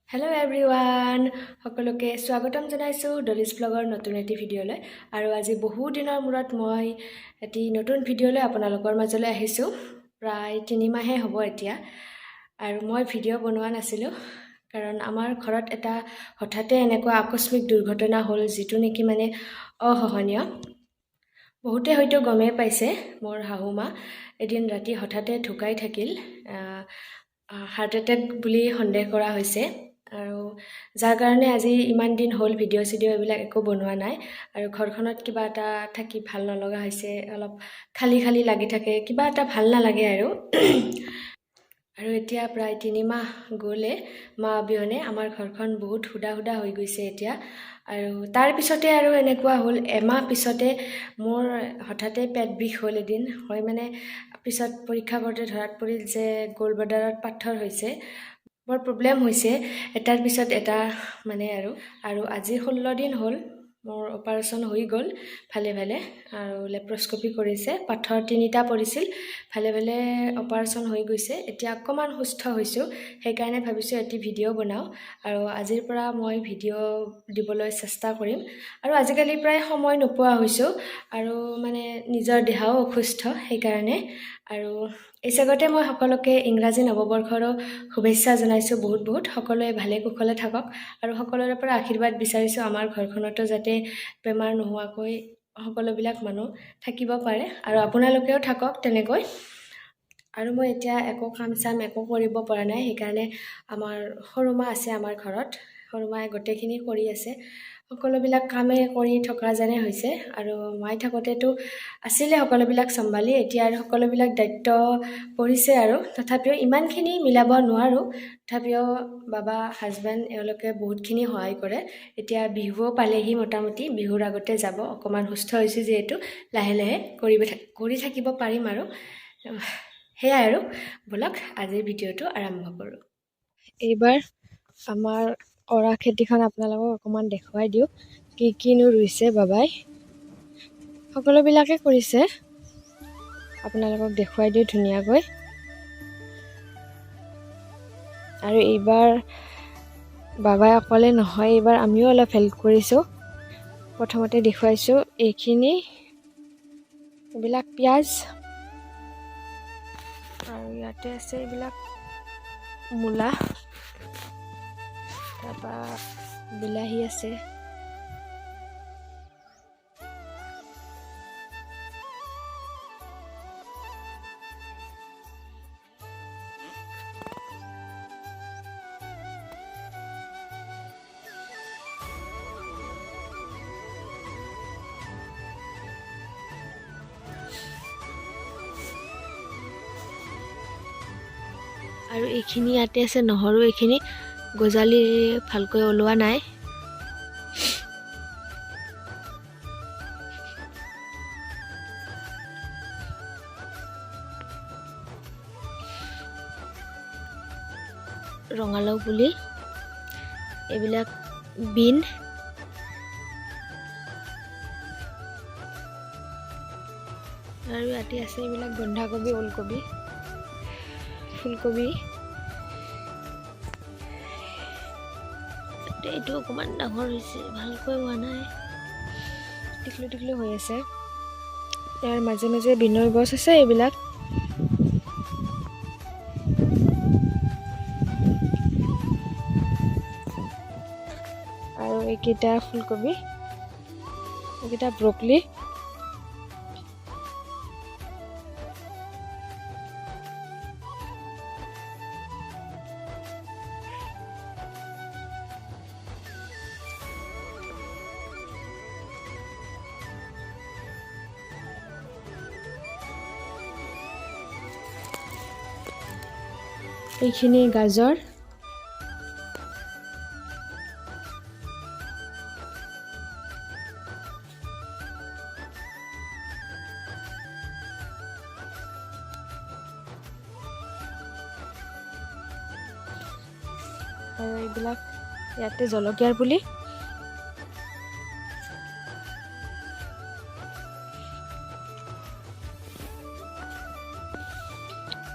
Hello' everyone, সকলোকে স্বাগতম জনাইছোঁ ডলিজ ব্লগৰ নতুন এটি ভিডিঅ'লৈ। আৰু আজি বহু দিনৰ মূৰত মই এটি নতুন ভিডিঅ'লৈ আপোনালোকৰ মাজলৈ আহিছোঁ। প্ৰায় 3 মাহে হ'ব এতিয়া। আৰু মই ভিডিঅ' বনোৱা নাছিলোঁ কাৰণ আমাৰ ঘৰত এটা হঠাতে এনেকুৱা আকস্মিক দুৰ্ঘটনা হ'ল, যিটো নেকি মানে অসহনীয়। বহুতে হয়তো গমেই পাইছে, মোৰ শাহুমা এদিন ৰাতি হঠাতে ঢুকাই থাকিল। হাৰ্ট এটেক বুলি সন্দেহ কৰা হৈছে। আৰু যাৰ কাৰণে আজি ইমান দিন হ'ল ভিডিঅ' এইবিলাক একো বনোৱা নাই। আৰু ঘৰখনত কিবা এটা থাকি ভাল নলগা হৈছে, অলপ খালী খালী লাগি থাকে, কিবা এটা ভাল নালাগে আৰু আৰু এতিয়া প্ৰায় 3 মাহ গ'লে মা অবিহনে আমাৰ ঘৰখন বহুত হুদা হৈ গৈছে এতিয়া। আৰু তাৰ পিছতে আৰু এনেকুৱা হ'ল, এমাহ পিছতে মোৰ হঠাতে পেট বিষ হ'ল এদিন হয়। মানে পিছত পৰীক্ষা কৰোঁতে ধৰাত পৰিল যে গ'ল্ড ব্লাডাৰত পাথৰ হৈছে। বৰ প্ৰব্লেম হৈছে, এটাৰ পিছত এটা মানে আৰু আজি 16 দিন হ'ল মোৰ অপাৰেশ্যন হৈ গ'ল ভালে আৰু লেপ্ৰস্কপি কৰিছে। পাথৰ 3টা পৰিছিল, ভালে অপাৰেশ্যন হৈ গৈছে। এতিয়া অকণমান সুস্থ হৈছোঁ, সেইকাৰণে ভাবিছোঁ এটি ভিডিঅ' বনাওঁ। আৰু আজিৰ পৰা মই ভিডিঅ' দিবলৈ চেষ্টা কৰিম। আৰু আজিকালি প্ৰায় সময় নোপোৱা হৈছোঁ, আৰু মানে নিজৰ দেহাও অসুস্থ সেইকাৰণে। আৰু এই চেগতে মই সকলোকে ইংৰাজী নৱবৰ্ষৰো শুভেচ্ছা জনাইছোঁ বহুত। সকলোৱে ভালে কুশলে থাকক আৰু সকলোৰে পৰা আশীৰ্বাদ বিচাৰিছোঁ আমাৰ ঘৰখনতো যাতে বেমাৰ নোহোৱাকৈ সকলোবিলাক মানুহ থাকিব পাৰে, আৰু আপোনালোকেও থাকক তেনেকৈ। আৰু মই এতিয়া একো কাম একো কৰিব পৰা নাই, সেইকাৰণে আমাৰ সৰু মা আছে আমাৰ ঘৰত। সৰু মায়ে গোটেইখিনি কৰি আছে, সকলোবিলাক কামেই কৰি থকা যেনে হৈছে। আৰু মায়ে থাকোঁতেতো আছিলে সকলোবিলাক চম্ভালি, এতিয়া আৰু সকলোবিলাক দায়িত্ব পৰিছে। আৰু তথাপিও ইমানখিনি মিলাব নোৱাৰোঁ, তথাপিও বাবা হাজবেণ্ড এওঁলোকে বহুতখিনি সহায় কৰে। এতিয়া বিহুও পালেহি, মোটামুটি বিহুৰ আগতে যাব। অকণমান সুস্থ হৈছোঁ যিহেতু লাহে কৰি থাকিব পাৰিম। আৰু সেয়াই আৰু ব'লক আজিৰ ভিডিঅ'টো আৰম্ভ কৰোঁ। এইবাৰ আমাৰ কৰা খেতিখন আপোনালোকক অকণমান দেখুৱাই দিওঁ, কিনো ৰুইছে বাবাই। সকলোবিলাকে কৰিছে, আপোনালোকক দেখুৱাই দিওঁ ধুনীয়াকৈ। আৰু এইবাৰ বাবাই অকলে নহয়, এইবাৰ আমিও অলপ হেল্প কৰিছোঁ। প্ৰথমতে দেখুৱাইছোঁ এইবিলাক পিঁয়াজ, আৰু ইয়াতে আছে এইবিলাক মূলা, তাৰপৰা বিলাহী আছে। আৰু এইখিনি ইয়াতে আছে নহৰু, এইখিনি গজালি ভালকৈ ওলোৱা নাই। ৰঙালাও পুলি, এইবিলাক বিন, আৰু ইয়াতে আছে এইবিলাক বন্ধাকবি, ওলকবি, ফুলকবি। এইটো অকণমান ডাঙৰ হৈছে, ভালকৈ হোৱা নাই, টিকলু হৈ আছে। ইয়াৰ মাজে বিনৰ গছ আছে এইবিলাক। আৰু এইকেইটা ফুলকবি, এইকেইটা ব্ৰকলি। এইখিনি গাজৰ, আৰু এইবিলাক ইয়াতে জলকীয়াৰ পুলি।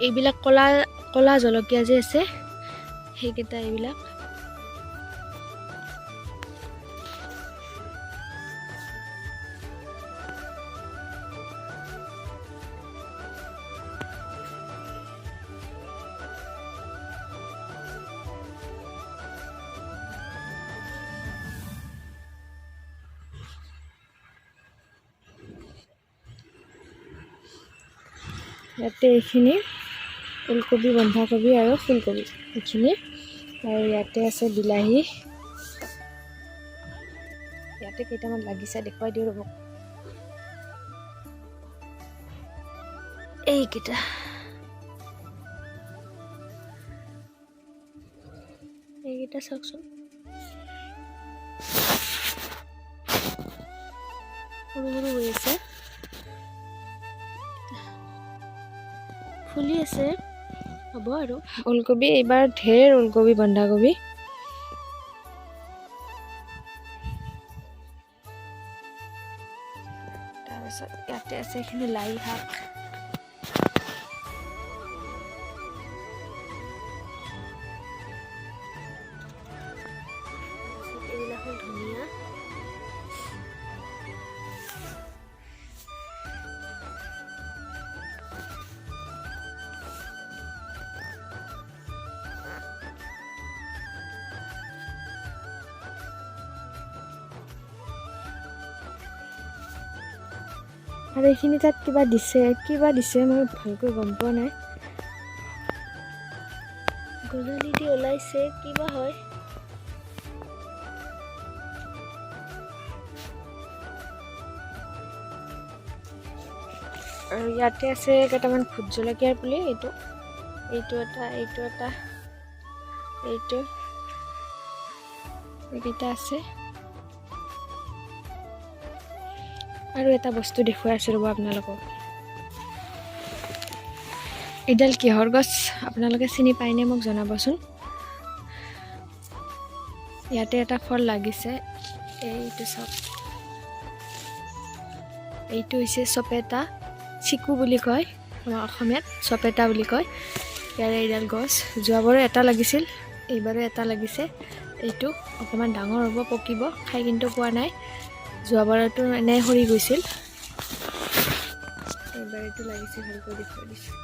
এইবিলাক কলা জলকীয়া যে আছে সেইকেইটা, এইবিলাক ইয়াতে এইখিনি ওলকবি, বন্ধাকবি আৰু ফুলকবি এইখিনি। আৰু ইয়াতে আছে বিলাহী। ইয়াতে কেইটামান লাগিছে, দেখুৱাই দিওঁ ৰ'ব। এইকেইটা চাওকচোন, সৰু সৰু হৈ আছে, ফুলি আছে, হ'ব আৰু। ওলকবি এইবাৰ ঢেৰ ওলকবি, বন্ধাকবি। তাৰপিছত ইয়াতে আছে এইখিনি লাই শাক। এইবিলাক হ'ল ধনিয়া। আৰু এইখিনি তাত কিবা দিছে মই ভালকৈ গম পোৱা নাই। গজালি দি ওলাইছে, কিবা হয়। আৰু ইয়াতে আছে কেইটামান ভোট জলকীয়াৰ পুলি। এইটো এটা, এইকেইটা আছে। আৰু এটা বস্তু দেখুৱাই আছোঁ ৰ'ব আপোনালোকক। এইডাল কিহৰ গছ আপোনালোকে চিনি পায়নে মোক জনাবচোন। ইয়াতে এটা ফল লাগিছে, এইটো চাওক। এইটো হৈছে চপেটা, চিকু বুলি কয় আমাৰ অসমীয়াত, চপেটা বুলি কয়। ইয়াৰে এইডাল গছ যোৱাবাৰো এটা লাগিছিল, এইবাৰো এটা লাগিছে। এইটো অকণমান ডাঙৰ হ'ব, পকিব, খাই কিন্তু পোৱা নাই। যোৱাবাৰতো এনে সৰি গৈছিল, এইবাৰ এইটো লাগিছে। ভালকৈ দেখুৱাই দিছোঁ,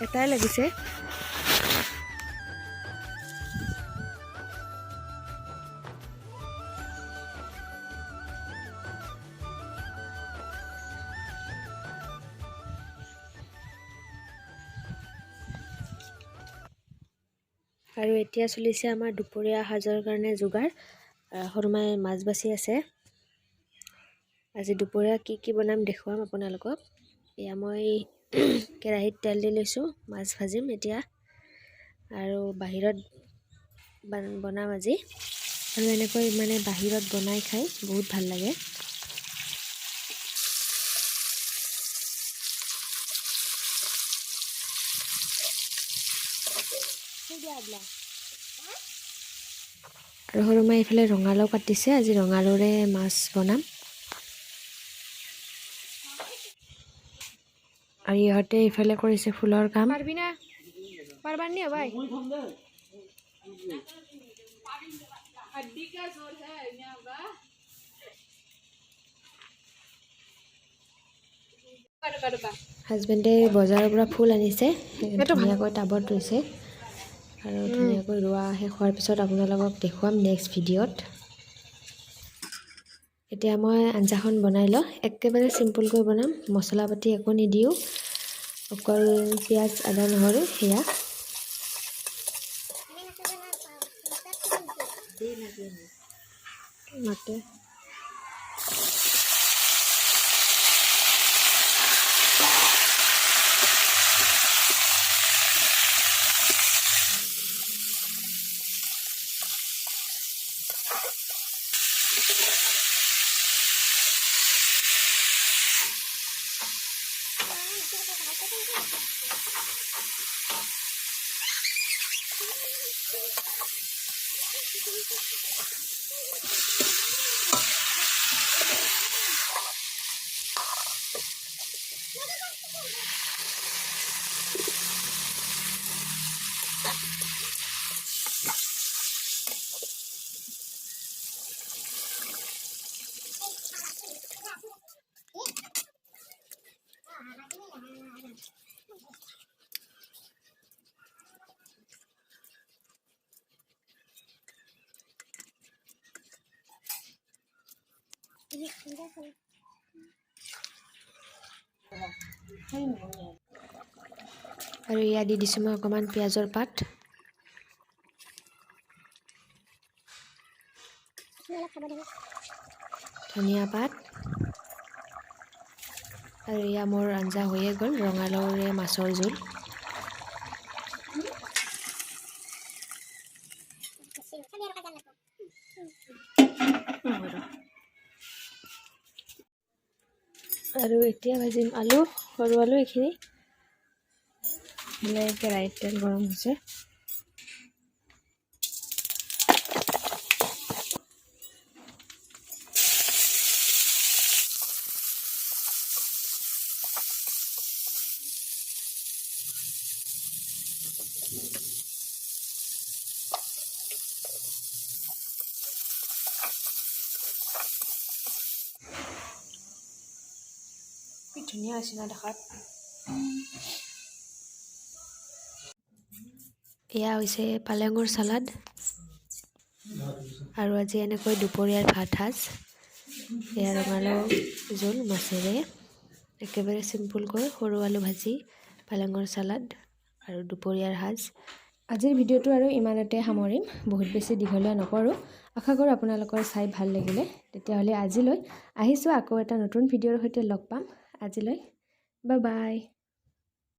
এটাই লাগিছে। আৰু এতিয়া চলিছে আমাৰ দুপৰীয়া সাজৰ কাৰণে যোগাৰ। সৰুমাই মাছ বাছি আছে। আজি দুপৰীয়া কি বনাম দেখুৱাম আপোনালোকক। এয়া মই কেৰাহীত তেল দি লৈছোঁ, মাছ ভাজিম এতিয়া। আৰু বাহিৰত বনাম আজি। আৰু এনেকৈ মানে বাহিৰত বনাই খাই বহুত ভাল লাগে। আৰু সৰুমাই এইফালে ৰঙালাও কাটিছে, আজি ৰঙালাওৰে মাছ বনাম। আৰু ইহঁতে ইফালে কৰিছে ফুলৰ কাম। হাজবেণ্ডে বজাৰৰ পৰা ফুল আনিছে, ধুনীয়াকৈ টাবত ৰুইছে। আৰু ধুনীয়াকৈ ৰোৱা শেষ হোৱাৰ পিছত আপোনালোকক দেখুৱাম নেক্সট ভিডিঅ'ত। এতিয়া মই আঞ্জাখন বনাই লওঁ, একেবাৰে চিম্পুলকৈ বনাম, মছলা পাতি একো নিদিওঁ, অকল পিঁয়াজ, আদা, নহৰু সেয়া। মাতে আৰু ইয়াত দি দিছোঁ মই অকণমান পিঁয়াজৰ পাত, ধনিয়া পাত, আৰু এয়া মোৰ আঞ্জা হৈয়ে গ'ল, ৰঙালাওৰে মাছৰ জোল। আৰু এতিয়া ভাজিম আলু, সৰু আলু এইখিনি। কেৰাহীত তেল গৰম হৈছে। কি ধুনীয়া হৈছে না দেখাত। এয়া হৈছে পালেঙৰ চালাড, আৰু আজি এনেকৈ দুপৰীয়াৰ ভাত সাজ। এয়া ৰঙালাও জোল মাছেৰে, একেবাৰে চিম্পুলকৈ সৰু আলু ভাজি, পালেঙৰ চালাড আৰু দুপৰীয়াৰ সাজ। আজিৰ ভিডিঅ'টো আৰু ইমানতে সামৰিম, বহুত বেছি দীঘলীয়া নকৰোঁ। আশা কৰোঁ আপোনালোকৰ চাই ভাল লাগিলে। তেতিয়াহ'লে আজিলৈ আহিছোঁ, আকৌ এটা নতুন ভিডিঅ'ৰ সৈতে লগ পাম। আজিলৈ বাই বাই।